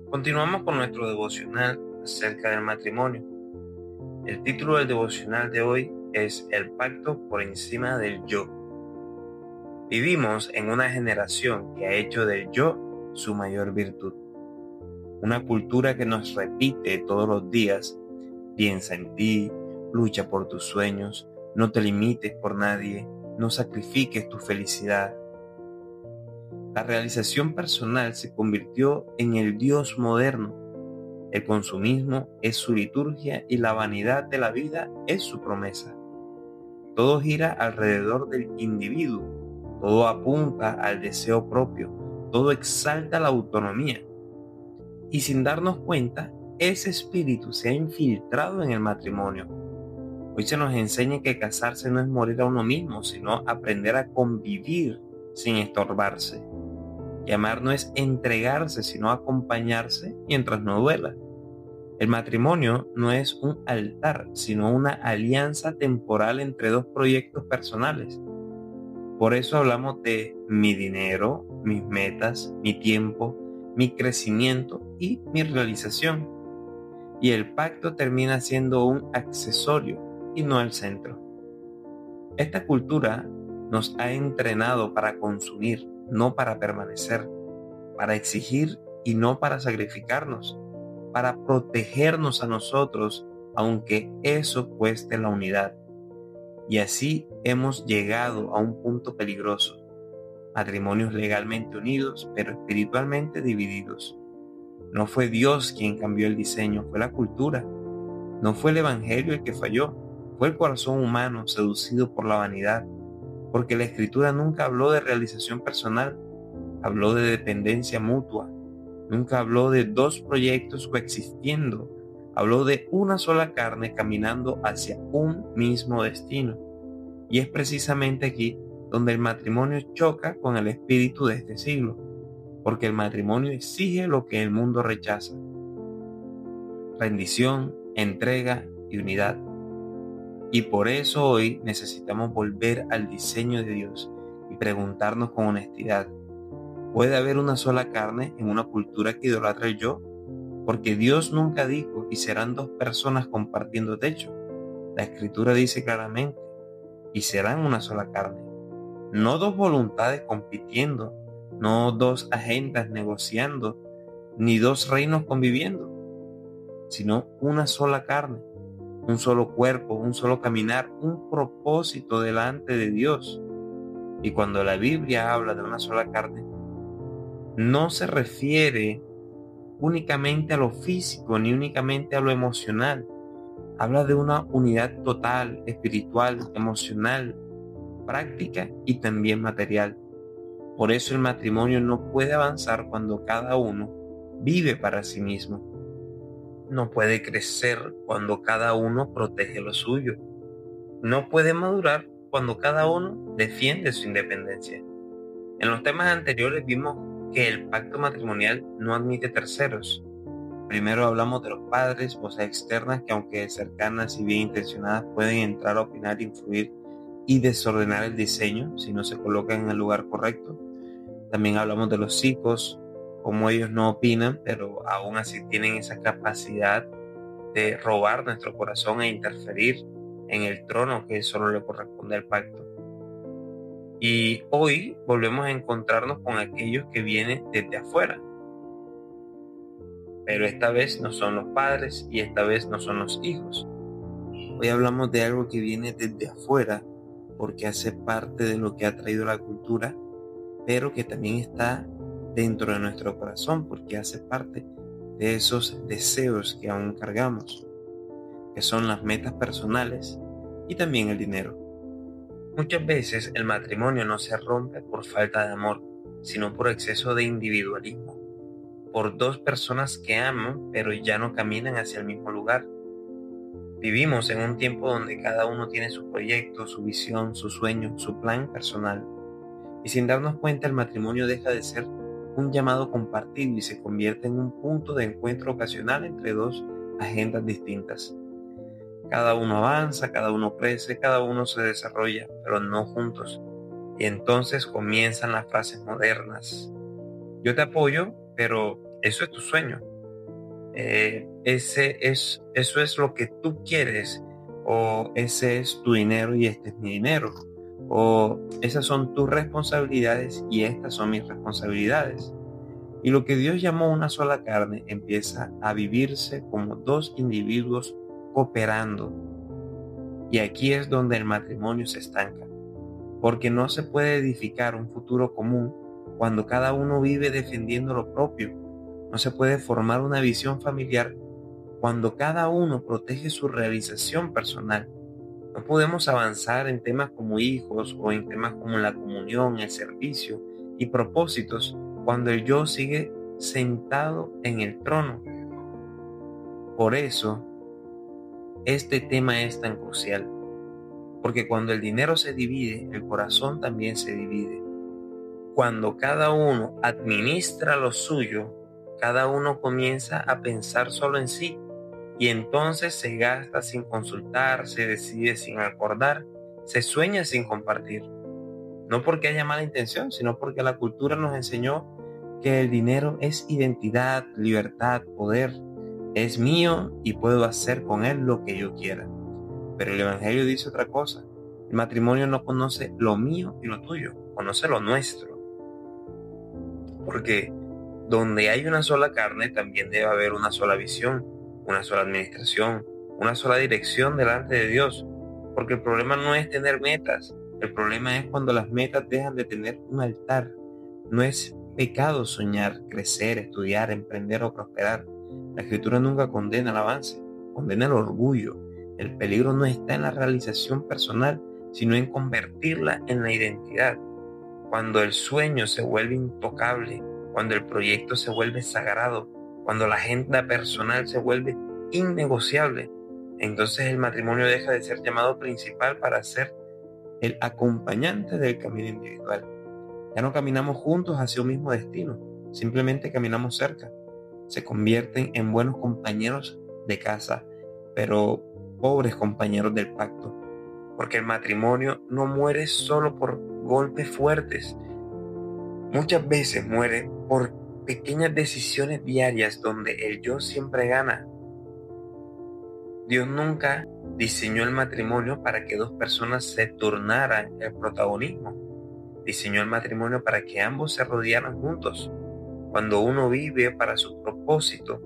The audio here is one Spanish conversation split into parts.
Continuamos con nuestro devocional acerca del matrimonio. El título del devocional de hoy es El pacto por encima del yo. Vivimos en una generación que ha hecho del yo su mayor virtud. Una cultura que nos repite todos los días: piensa en ti, lucha por tus sueños, no te limites por nadie, no sacrifiques tu felicidad. La realización personal se convirtió en el Dios moderno. El consumismo es su liturgia y la vanidad de la vida es su promesa. Todo gira alrededor del individuo, todo apunta al deseo propio, todo exalta la autonomía. Y sin darnos cuenta, ese espíritu se ha infiltrado en el matrimonio. Hoy se nos enseña que casarse no es morir a uno mismo, sino aprender a convivir sin estorbarse. Y amar no es entregarse, sino acompañarse mientras no duela. El matrimonio no es un altar, sino una alianza temporal entre dos proyectos personales. Por eso hablamos de mi dinero, mis metas, mi tiempo, mi crecimiento y mi realización. Y el pacto termina siendo un accesorio y no el centro. Esta cultura nos ha entrenado para consumir, no para permanecer, para exigir y no para sacrificarnos, para protegernos a nosotros, aunque eso cueste la unidad. Y así hemos llegado a un punto peligroso: matrimonios legalmente unidos, pero espiritualmente divididos. No fue Dios quien cambió el diseño, fue la cultura. No fue el evangelio el que falló, fue el corazón humano seducido por la vanidad, porque la Escritura nunca habló de realización personal, habló de dependencia mutua. Nunca habló de dos proyectos coexistiendo, habló de una sola carne caminando hacia un mismo destino. Y es precisamente aquí donde el matrimonio choca con el espíritu de este siglo, porque el matrimonio exige lo que el mundo rechaza: rendición, entrega y unidad. Y por eso hoy necesitamos volver al diseño de Dios y preguntarnos con honestidad: ¿puede haber una sola carne en una cultura que idolatra el yo? Porque Dios nunca dijo: y serán dos personas compartiendo techo. La Escritura dice claramente: y serán una sola carne. No dos voluntades compitiendo, no dos agendas negociando, ni dos reinos conviviendo, sino una sola carne, un solo cuerpo, un solo caminar, un propósito delante de Dios. Y cuando la Biblia habla de una sola carne, no se refiere únicamente a lo físico ni únicamente a lo emocional. Habla de una unidad total, espiritual, emocional, práctica y también material. Por eso el matrimonio no puede avanzar cuando cada uno vive para sí mismo. No puede crecer cuando cada uno protege lo suyo. No puede madurar cuando cada uno defiende su independencia. En los temas anteriores vimos que el pacto matrimonial no admite terceros. Primero hablamos de los padres, voces externas que, aunque cercanas y bien intencionadas, pueden entrar a opinar, influir y desordenar el diseño si no se colocan en el lugar correcto. También hablamos de los hijos, cómo ellos no opinan, pero aún así tienen esa capacidad de robar nuestro corazón e interferir en el trono que solo le corresponde al pacto. Y hoy volvemos a encontrarnos con aquellos que vienen desde afuera, pero esta vez no son los padres y esta vez no son los hijos. Hoy hablamos de algo que viene desde afuera porque hace parte de lo que ha traído la cultura, pero que también está dentro de nuestro corazón porque hace parte de esos deseos que aún cargamos, que son las metas personales y también el dinero. Muchas veces el matrimonio no se rompe por falta de amor, sino por exceso de individualismo, por dos personas que aman pero ya no caminan hacia el mismo lugar. Vivimos en un tiempo donde cada uno tiene su proyecto, su visión, su sueño, su plan personal. Y sin darnos cuenta, el matrimonio deja de ser un llamado compartido y se convierte en un punto de encuentro ocasional entre dos agendas distintas. Cada uno avanza, cada uno crece, cada uno se desarrolla, pero no juntos. Y entonces comienzan las frases modernas: yo te apoyo, pero eso es tu sueño. Eso es lo que tú quieres, o ese es tu dinero y este es mi dinero, o esas son tus responsabilidades y estas son mis responsabilidades. Y lo que Dios llamó una sola carne empieza a vivirse como dos individuos cooperando. Y aquí es donde el matrimonio se estanca, porque no se puede edificar un futuro común cuando cada uno vive defendiendo lo propio. No se puede formar una visión familiar cuando cada uno protege su realización personal. No podemos avanzar en temas como hijos o en temas como la comunión, el servicio y propósitos cuando el yo sigue sentado en el trono. Por eso, este tema es tan crucial, porque cuando el dinero se divide, el corazón también se divide. Cuando cada uno administra lo suyo, cada uno comienza a pensar solo en sí y entonces se gasta sin consultar, se decide sin acordar, se sueña sin compartir. No porque haya mala intención, sino porque la cultura nos enseñó que el dinero es identidad, libertad, poder. Es mío y puedo hacer con él lo que yo quiera. Pero el Evangelio dice otra cosa. El matrimonio no conoce lo mío y lo tuyo, conoce lo nuestro. Porque donde hay una sola carne, también debe haber una sola visión, una sola administración, una sola dirección delante de Dios. Porque el problema no es tener metas, el problema es cuando las metas dejan de tener un altar. No es pecado soñar, crecer, estudiar, emprender o prosperar. La Escritura nunca condena el avance, condena el orgullo. El peligro no está en la realización personal, sino en convertirla en la identidad. Cuando el sueño se vuelve intocable, cuando el proyecto se vuelve sagrado, cuando la agenda personal se vuelve innegociable, entonces el matrimonio deja de ser llamado principal para ser el acompañante del camino individual. Ya no caminamos juntos hacia un mismo destino, simplemente caminamos cerca. Se convierten en buenos compañeros de casa, pero pobres compañeros del pacto. Porque el matrimonio no muere solo por golpes fuertes. Muchas veces muere por pequeñas decisiones diarias donde el yo siempre gana. Dios nunca diseñó el matrimonio para que dos personas se turnaran el protagonismo. Diseñó el matrimonio para que ambos se rodearan juntos. Cuando uno vive para su propósito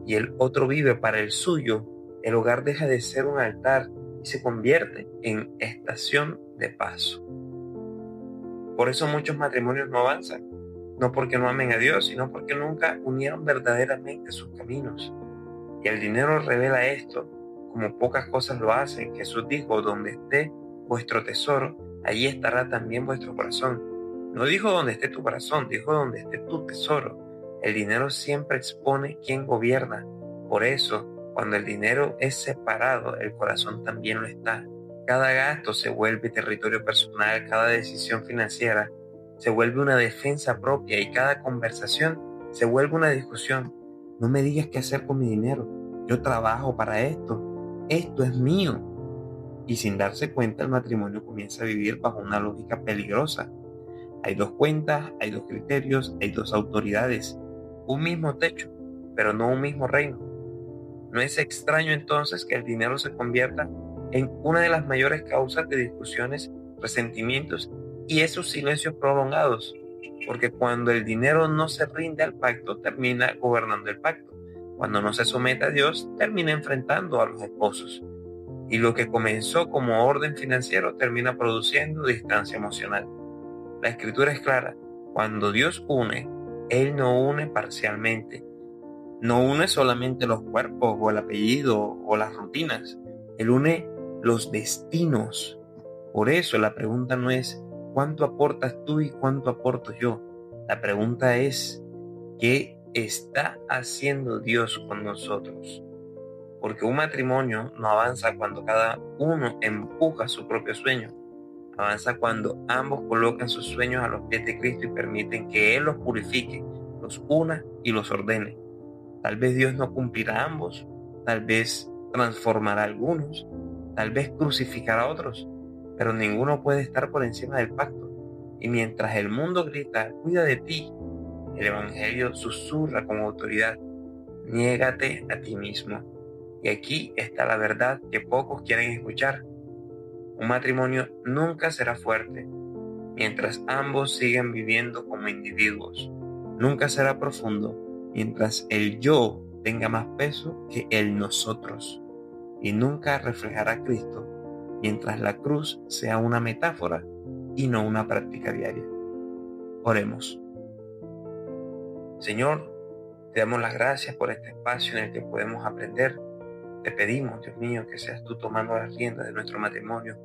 y el otro vive para el suyo, el hogar deja de ser un altar y se convierte en estación de paso. Por eso muchos matrimonios no avanzan, no porque no amen a Dios, sino porque nunca unieron verdaderamente sus caminos. Y el dinero revela esto, como pocas cosas lo hacen. Jesús dijo, donde esté vuestro tesoro, allí estará también vuestro corazón. No dijo donde esté tu corazón, dijo donde esté tu tesoro. El dinero siempre expone quién gobierna. Por eso, cuando el dinero es separado, el corazón también lo está. Cada gasto se vuelve territorio personal, cada decisión financiera se vuelve una defensa propia y cada conversación se vuelve una discusión. No me digas qué hacer con mi dinero. Yo trabajo para esto. Esto es mío. Y sin darse cuenta, el matrimonio comienza a vivir bajo una lógica peligrosa. Hay dos cuentas, hay dos criterios, hay dos autoridades. Un mismo techo, pero no un mismo reino. No es extraño entonces que el dinero se convierta en una de las mayores causas de discusiones, resentimientos y esos silencios prolongados. Porque cuando el dinero no se rinde al pacto, termina gobernando el pacto. Cuando no se somete a Dios, termina enfrentando a los esposos. Y lo que comenzó como orden financiero termina produciendo distancia emocional. La Escritura es clara. Cuando Dios une, Él no une parcialmente. No une solamente los cuerpos o el apellido o las rutinas. Él une los destinos. Por eso la pregunta no es ¿cuánto aportas tú y cuánto aporto yo? La pregunta es ¿qué está haciendo Dios con nosotros? Porque un matrimonio no avanza cuando cada uno empuja su propio sueño. Avanza cuando ambos colocan sus sueños a los pies de Cristo y permiten que Él los purifique, los una y los ordene. Tal vez Dios no cumplirá ambos, tal vez transformará a algunos, tal vez crucificará a otros, pero ninguno puede estar por encima del pacto. Y mientras el mundo grita, cuida de ti, El Evangelio susurra con autoridad: niégate a ti mismo. Y aquí está la verdad que pocos quieren escuchar. Un matrimonio nunca será fuerte mientras ambos sigan viviendo como individuos. Nunca será profundo mientras el yo tenga más peso que el nosotros. Y nunca reflejará a Cristo mientras la cruz sea una metáfora y no una práctica diaria. Oremos. Señor, te damos las gracias por este espacio en el que podemos aprender. Te pedimos, Dios mío, que seas tú tomando las riendas de nuestro matrimonio,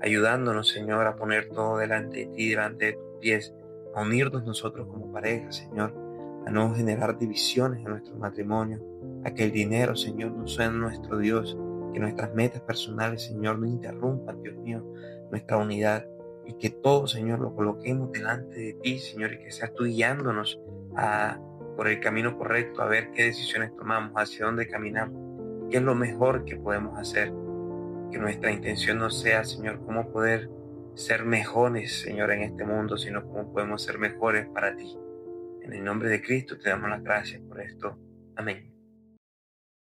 ayudándonos, Señor, a poner todo delante de ti, delante de tus pies, a unirnos nosotros como pareja, Señor, a no generar divisiones en nuestro matrimonio, a que el dinero, Señor, no sea nuestro Dios, que nuestras metas personales, Señor, no interrumpan, Dios mío, nuestra unidad, y que todo, Señor, lo coloquemos delante de ti, Señor, y que seas tú guiándonos por el camino correcto, a ver qué decisiones tomamos, hacia dónde caminamos, qué es lo mejor que podemos hacer. Que nuestra intención no sea, Señor, cómo poder ser mejores, Señor, en este mundo, sino cómo podemos ser mejores para ti. En el nombre de Cristo te damos las gracias por esto. Amén.